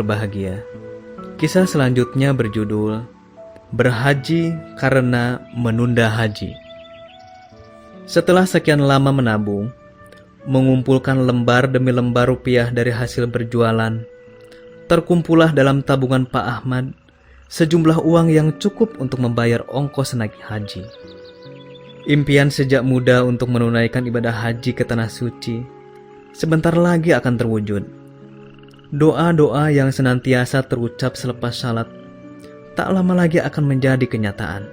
Berbahagia. Kisah selanjutnya berjudul Berhaji karena menunda haji. Setelah sekian lama menabung, mengumpulkan lembar demi lembar rupiah dari hasil berjualan, terkumpullah dalam tabungan Pak Ahmad sejumlah uang yang cukup untuk membayar ongkos naik haji. Impian sejak muda untuk menunaikan ibadah haji ke Tanah Suci sebentar lagi akan terwujud. Doa-doa yang senantiasa terucap selepas salat tak lama lagi akan menjadi kenyataan.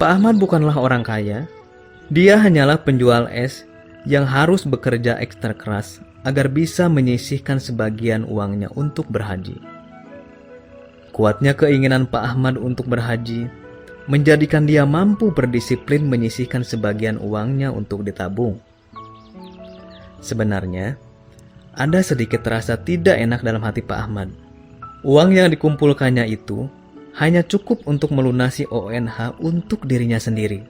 Pak Ahmad bukanlah orang kaya. Dia hanyalah penjual es yang harus bekerja ekstra keras agar bisa menyisihkan sebagian uangnya untuk berhaji. Kuatnya keinginan Pak Ahmad untuk berhaji menjadikan dia mampu berdisiplin menyisihkan sebagian uangnya untuk ditabung. Sebenarnya, ada sedikit rasa tidak enak dalam hati Pak Ahmad. Uang yang dikumpulkannya itu hanya cukup untuk melunasi ONH untuk dirinya sendiri,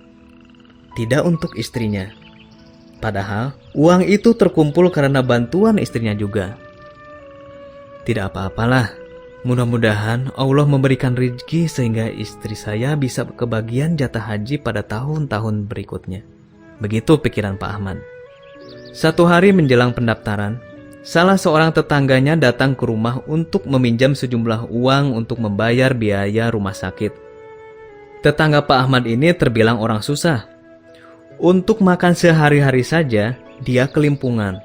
tidak untuk istrinya. Padahal uang itu terkumpul karena bantuan istrinya juga. Tidak apa-apalah, mudah-mudahan Allah memberikan rezeki sehingga istri saya bisa kebagian jatah haji pada tahun-tahun berikutnya. Begitu pikiran Pak Ahmad. Satu hari menjelang pendaftaran, salah seorang tetangganya datang ke rumah untuk meminjam sejumlah uang untuk membayar biaya rumah sakit. Tetangga Pak Ahmad ini terbilang orang susah. Untuk makan sehari-hari saja, dia kelimpungan.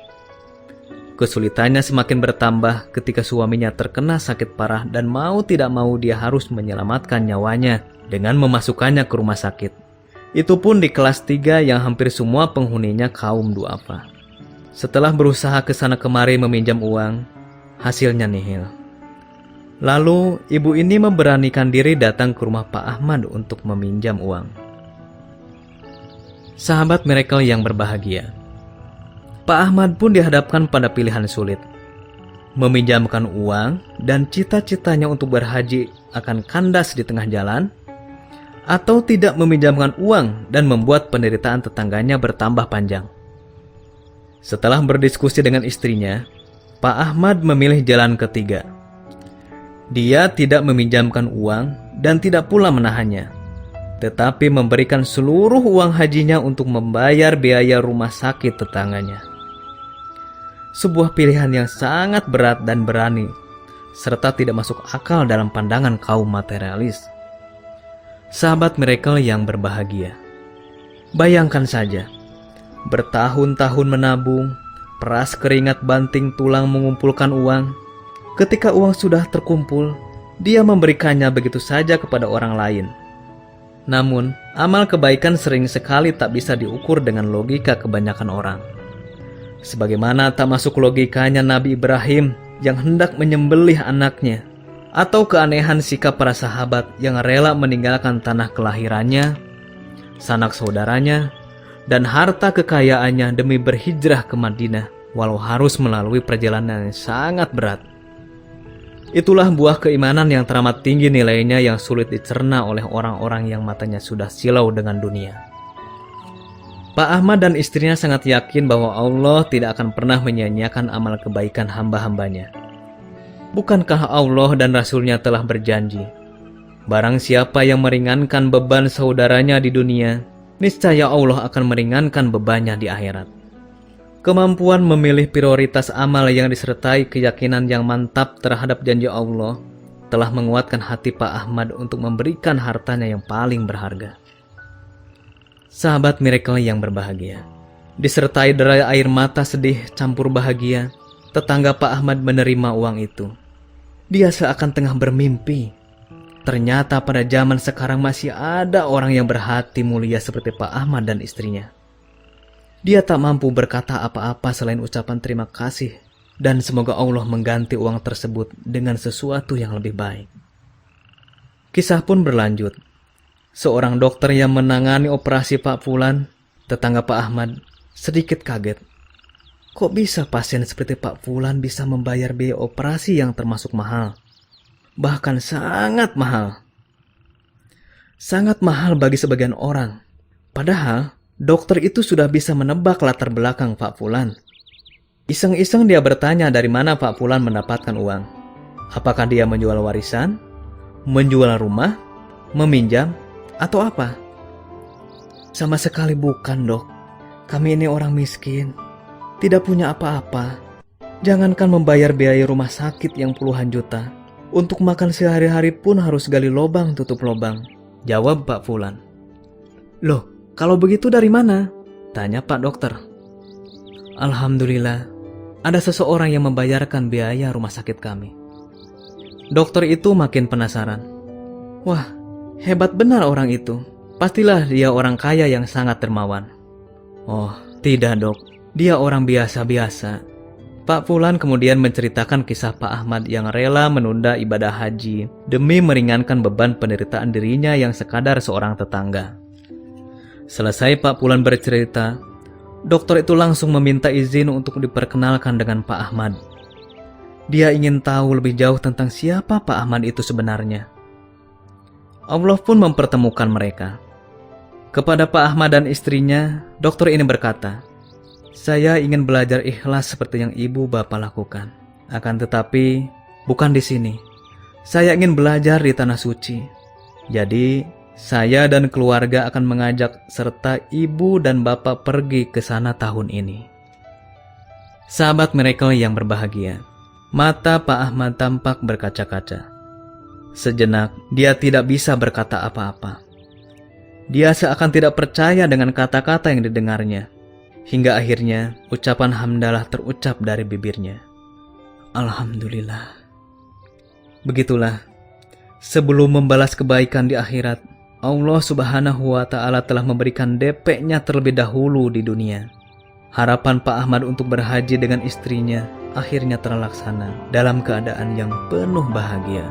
Kesulitannya semakin bertambah ketika suaminya terkena sakit parah dan mau tidak mau dia harus menyelamatkan nyawanya dengan memasukkannya ke rumah sakit. Itu pun di kelas 3 yang hampir semua penghuninya kaum duafa. Setelah berusaha ke sana kemari meminjam uang, hasilnya nihil. Lalu ibu ini memberanikan diri datang ke rumah Pak Ahmad untuk meminjam uang. Sahabat miracle yang berbahagia, Pak Ahmad pun dihadapkan pada pilihan sulit. Meminjamkan uang dan cita-citanya untuk berhaji akan kandas di tengah jalan, atau tidak meminjamkan uang dan membuat penderitaan tetangganya bertambah panjang. Setelah berdiskusi dengan istrinya, Pak Ahmad memilih jalan ketiga. Dia tidak meminjamkan uang dan tidak pula menahannya, tetapi memberikan seluruh uang hajinya untuk membayar biaya rumah sakit tetangganya. Sebuah pilihan yang sangat berat dan berani, serta tidak masuk akal dalam pandangan kaum materialis. Sahabat miracle yang berbahagia, bayangkan saja, bertahun-tahun menabung, peras keringat banting tulang mengumpulkan uang. Ketika uang sudah terkumpul, dia memberikannya begitu saja kepada orang lain. Namun, amal kebaikan sering sekali tak bisa diukur dengan logika kebanyakan orang. Sebagaimana tak masuk logikanya Nabi Ibrahim yang hendak menyembelih anaknya, atau keanehan sikap para sahabat yang rela meninggalkan tanah kelahirannya, sanak saudaranya, dan harta kekayaannya demi berhijrah ke Madinah, walau harus melalui perjalanan yang sangat berat. Itulah buah keimanan yang teramat tinggi nilainya yang sulit dicerna oleh orang-orang yang matanya sudah silau dengan dunia. Pak Ahmad dan istrinya sangat yakin bahwa Allah tidak akan pernah menyia-nyiakan amal kebaikan hamba-hambanya. Bukankah Allah dan Rasul-Nya telah berjanji, barang siapa yang meringankan beban saudaranya di dunia, niscaya Allah akan meringankan bebannya di akhirat. Kemampuan memilih prioritas amal yang disertai keyakinan yang mantap terhadap janji Allah telah menguatkan hati Pak Ahmad untuk memberikan hartanya yang paling berharga. Sahabat miracle yang berbahagia, disertai derai air mata sedih campur bahagia, tetangga Pak Ahmad menerima uang itu. Dia seakan tengah bermimpi. Ternyata pada zaman sekarang masih ada orang yang berhati mulia seperti Pak Ahmad dan istrinya. Dia tak mampu berkata apa-apa selain ucapan terima kasih dan semoga Allah mengganti uang tersebut dengan sesuatu yang lebih baik. Kisah pun berlanjut. Seorang dokter yang menangani operasi Pak Fulan, tetangga Pak Ahmad, sedikit kaget. Kok bisa pasien seperti Pak Fulan bisa membayar biaya operasi yang termasuk mahal? Bahkan sangat mahal. Sangat mahal bagi sebagian orang. Padahal, dokter itu sudah bisa menebak latar belakang Pak Fulan. Iseng-iseng dia bertanya dari mana Pak Fulan mendapatkan uang. Apakah dia menjual warisan, menjual rumah, meminjam, atau apa? Sama sekali bukan, Dok. Kami ini orang miskin, tidak punya apa-apa. Jangankan membayar biaya rumah sakit yang puluhan juta, untuk makan sehari-hari pun harus gali lobang tutup lobang, jawab Pak Fulan. Loh, kalau begitu dari mana? Tanya Pak Dokter. Alhamdulillah, ada seseorang yang membayarkan biaya rumah sakit kami. Dokter itu makin penasaran. Wah, hebat benar orang itu. Pastilah dia orang kaya yang sangat dermawan. Oh, tidak, Dok. Dia orang biasa-biasa. Pak Fulan kemudian menceritakan kisah Pak Ahmad yang rela menunda ibadah haji demi meringankan beban penderitaan dirinya yang sekadar seorang tetangga. Selesai Pak Fulan bercerita, dokter itu langsung meminta izin untuk diperkenalkan dengan Pak Ahmad. Dia ingin tahu lebih jauh tentang siapa Pak Ahmad itu sebenarnya. Allah pun mempertemukan mereka. Kepada Pak Ahmad dan istrinya, dokter ini berkata, "Saya ingin belajar ikhlas seperti yang ibu bapak lakukan. Akan tetapi, bukan di sini. Saya ingin belajar di tanah suci. Jadi, saya dan keluarga akan mengajak serta ibu dan bapak pergi ke sana tahun ini." Sahabat Miracle yang berbahagia, mata Pak Ahmad tampak berkaca-kaca. Sejenak, dia tidak bisa berkata apa-apa. Dia seakan tidak percaya dengan kata-kata yang didengarnya. Hingga akhirnya ucapan hamdalah terucap dari bibirnya. Alhamdulillah. Begitulah, sebelum membalas kebaikan di akhirat, Allah Subhanahu wa Ta'ala telah memberikan DP-nya terlebih dahulu di dunia. Harapan Pak Ahmad untuk berhaji dengan istrinya akhirnya terlaksana dalam keadaan yang penuh bahagia.